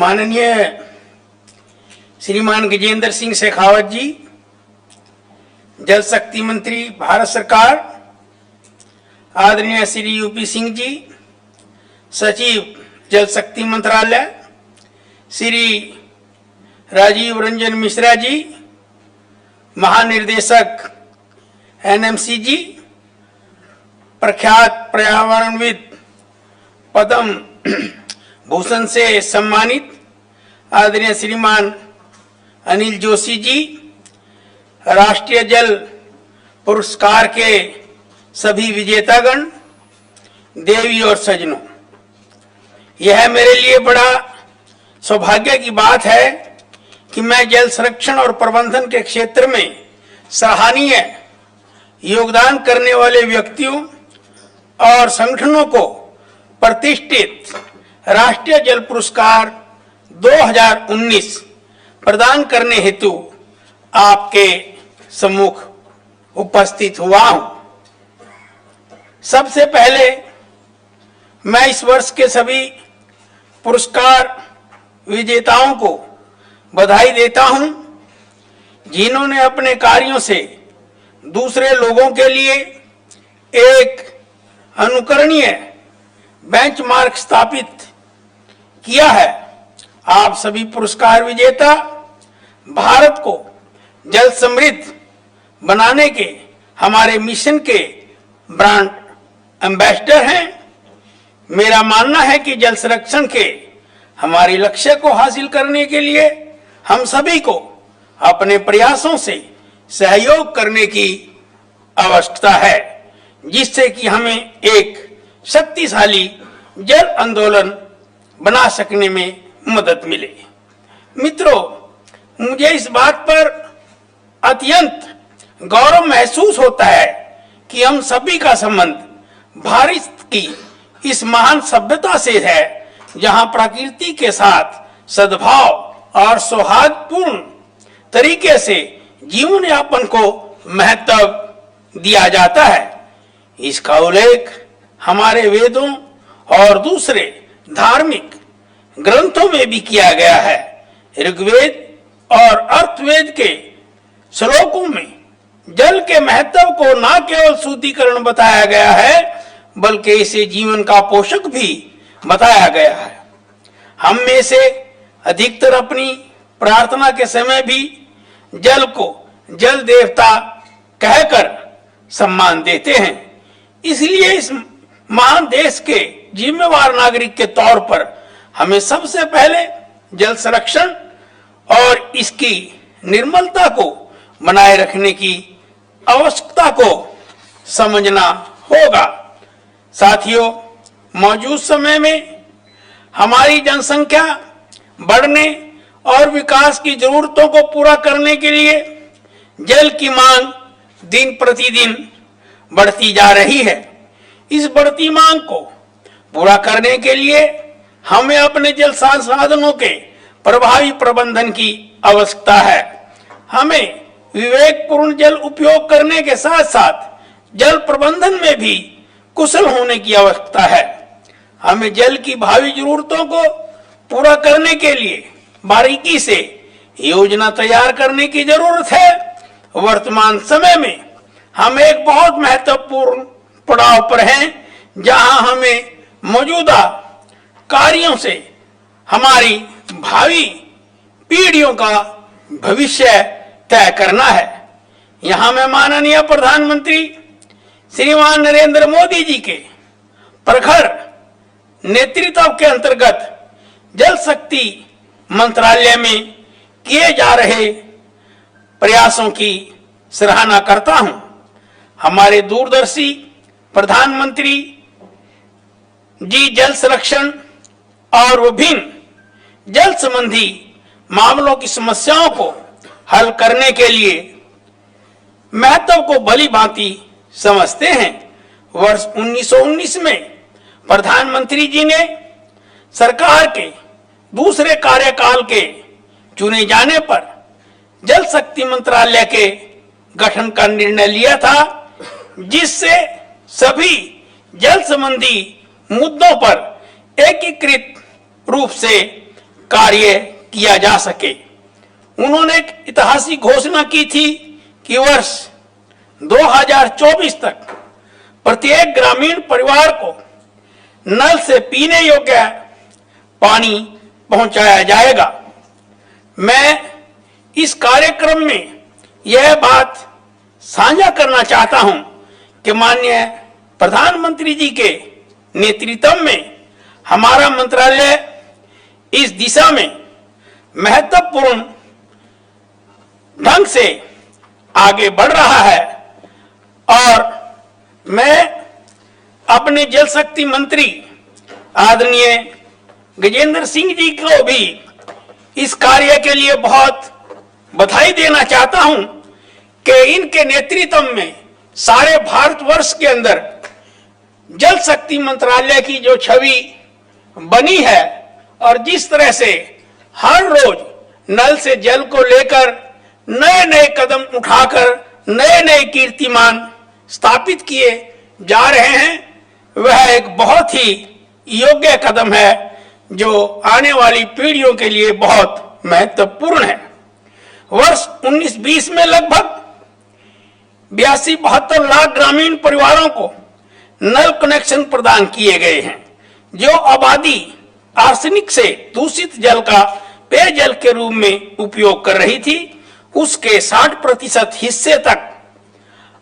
माननीय श्रीमान गजेंद्र सिंह शेखावत जी, जल शक्ति मंत्री भारत सरकार, आदरणीय श्री यूपी सिंह जी, सचिव जल शक्ति मंत्रालय श्री राजीव रंजन मिश्रा जी, महानिर्देशक एनएमसी जी, प्रख्यात पर्यावरणविद पद्म भूषण से सम्मानित आदरणीय श्रीमान अनिल जोशी जी, राष्ट्रीय जल पुरस्कार के सभी विजेतागण, देवी और सज्जनों, यह मेरे लिए बड़ा सौभाग्य की बात है कि मैं जल संरक्षण और प्रबंधन के क्षेत्र में सराहनीय योगदान करने वाले व्यक्तियों और संगठनों को प्रतिष्ठित राष्ट्रीय जल पुरस्कार 2019 प्रदान करने हेतु आपके सम्मुख उपस्थित हुआ हूं। सबसे पहले मैं इस वर्ष के सभी पुरस्कार विजेताओं को बधाई देता हूं, जिन्होंने अपने कार्यों से दूसरे लोगों के लिए एक अनुकरणीय बेंचमार्क स्थापित किया है। आप सभी पुरस्कार विजेता भारत को जल समृद्ध बनाने के हमारे मिशन के ब्रांड एम्बेसडर हैं। मेरा मानना है कि जल संरक्षण के हमारे लक्ष्य को हासिल करने के लिए हम सभी को अपने प्रयासों से सहयोग करने की आवश्यकता है, जिससे कि हमें एक शक्तिशाली जल आंदोलन बना सकने में मदद मिले। मित्रों, मुझे इस बात पर अत्यंत गौरव महसूस होता है कि हम सभी का संबंध भारत की इस महान सभ्यता से है, जहां प्रकृति के साथ सद्भाव और सौहार्दपूर्ण तरीके से जीवन यापन को महत्व दिया जाता है। इसका उल्लेख हमारे वेदों और दूसरे धार्मिक ग्रंथों में भी किया गया है। ऋग्वेद और अर्थवेद के श्लोकों में जल के महत्व को न केवल शुद्धिकरण बताया गया है, बल्कि इसे जीवन का पोषक भी बताया गया है। हम में से अधिकतर अपनी प्रार्थना के समय भी जल को जल देवता कहकर सम्मान देते हैं। इसलिए इस महान देश के जिम्मेवार नागरिक के तौर पर हमें सबसे पहले जल संरक्षण और इसकी निर्मलता को बनाए रखने की आवश्यकता को समझना होगा। साथियों, मौजूद समय में हमारी जनसंख्या बढ़ने और विकास की जरूरतों को पूरा करने के लिए जल की मांग दिन प्रतिदिन बढ़ती जा रही है। इस बढ़ती मांग को पूरा करने के लिए हमें अपने जल संसाधनों के प्रभावी प्रबंधन की आवश्यकता है। हमें विवेकपूर्ण जल उपयोग करने के साथ साथ जल प्रबंधन में भी कुशल होने की आवश्यकता है। हमें जल की भावी जरूरतों को पूरा करने के लिए बारीकी से योजना तैयार करने की जरूरत है। वर्तमान समय में हम एक बहुत महत्वपूर्ण पड़ाव पर हैं, जहां हमें मौजूदा कार्यों से हमारी भावी पीढ़ियों का भविष्य तय करना है। यहां मैं माननीय प्रधानमंत्री श्रीमान नरेंद्र मोदी जी के प्रखर नेतृत्व के अंतर्गत जल शक्ति मंत्रालय में किए जा रहे प्रयासों की सराहना करता हूं। हमारे दूरदर्शी प्रधानमंत्री जी जल संरक्षण और विभिन्न जल संबंधी मामलों की समस्याओं को हल करने के लिए महत्व को भली भांति समझते हैं। वर्ष 1919 में प्रधानमंत्री जी ने सरकार के दूसरे कार्यकाल के चुने जाने पर जल शक्ति मंत्रालय के गठन का निर्णय लिया था, जिससे सभी जल संबंधी मुद्दों पर एकीकृत रूप से कार्य किया जा सके। उन्होंने एक ऐतिहासिक घोषणा की थी कि वर्ष 2024 तक प्रत्येक ग्रामीण परिवार को नल से पीने योग्य पानी पहुंचाया जाएगा। मैं इस कार्यक्रम में यह बात साझा करना चाहता हूं कि माननीय प्रधानमंत्री जी के नेतृत्व में हमारा मंत्रालय इस दिशा में महत्वपूर्ण ढंग से आगे बढ़ रहा है और मैं अपने जल शक्ति मंत्री आदरणीय गजेंद्र सिंह जी को भी इस कार्य के लिए बहुत बधाई देना चाहता हूं कि इनके नेतृत्व में सारे भारतवर्ष के अंदर जल शक्ति मंत्रालय की जो छवि बनी है और जिस तरह से हर रोज नल से जल को लेकर नए नए कदम उठाकर नए नए कीर्तिमान स्थापित किए जा रहे हैं, वह एक बहुत ही योग्य कदम है जो आने वाली पीढ़ियों के लिए बहुत महत्वपूर्ण है। वर्ष 1920 में लगभग 82-72 लाख ग्रामीण परिवारों को नल कनेक्शन प्रदान किए गए हैं। जो आबादी आर्सेनिक से दूषित जल का पेयजल के रूप में उपयोग कर रही थी, उसके 60% हिस्से तक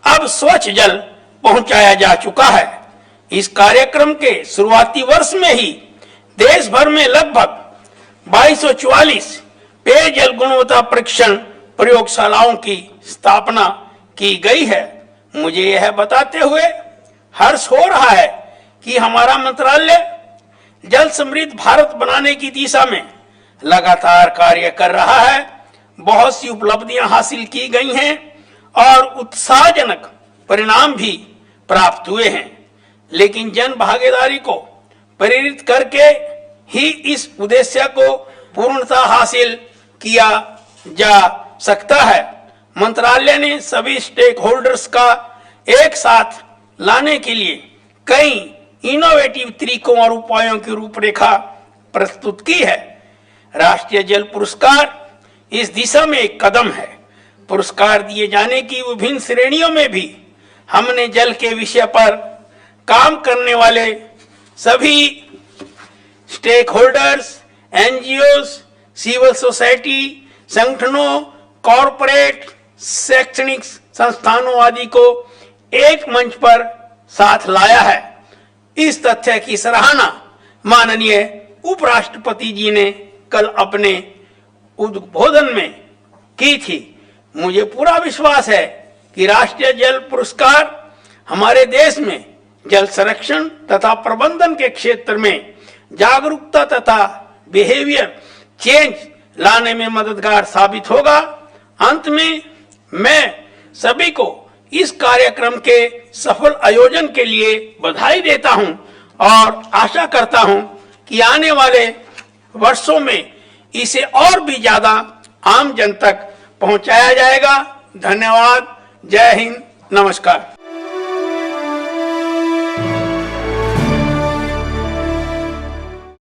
अब स्वच्छ जल पहुंचाया जा चुका है। इस कार्यक्रम के शुरुआती वर्ष में ही देश भर में लगभग 2244 पेयजल गुणवत्ता परीक्षण प्रयोगशालाओं की स्थापना की गई है। मुझे यह बताते हुए हर्ष हो रहा है कि हमारा मंत्रालय जल समृद्ध भारत बनाने की दिशा में लगातार कार्य कर रहा है। बहुत सी उपलब्धियां हासिल की गई हैं और उत्साहजनक परिणाम भी प्राप्त हुए हैं, लेकिन जन भागीदारी को प्रेरित करके ही इस उद्देश्य को पूर्णता हासिल किया जा सकता है। मंत्रालय ने सभी स्टेक होल्डर्स का एक साथ लाने के लिए कई इनोवेटिव तरीकों और उपायों की रूपरेखा प्रस्तुत की है। राष्ट्रीय जल पुरस्कार इस दिशा में एक कदम है। पुरस्कार दिए जाने की विभिन्न श्रेणियों में भी हमने जल के विषय पर काम करने वाले सभी stakeholders, NGO, civil society संगठनों, कॉरपोरेट, शैक्षणिक संस्थानों आदि को एक मंच पर साथ लाया है। इस तथ्य की सराहना माननीय उपराष्ट्रपति जी ने कल अपने उद्बोधन में की थी। मुझे पूरा विश्वास है कि राष्ट्रीय जल पुरस्कार हमारे देश में जल संरक्षण तथा प्रबंधन के क्षेत्र में जागरूकता तथा बिहेवियर चेंज लाने में मददगार साबित होगा। अंत में मैं सभी को इस कार्यक्रम के सफल आयोजन के लिए बधाई देता हूं और आशा करता हूं कि आने वाले वर्षों में इसे और भी ज्यादा आम जन तक पहुंचाया जाएगा। धन्यवाद। जय हिंद। नमस्कार।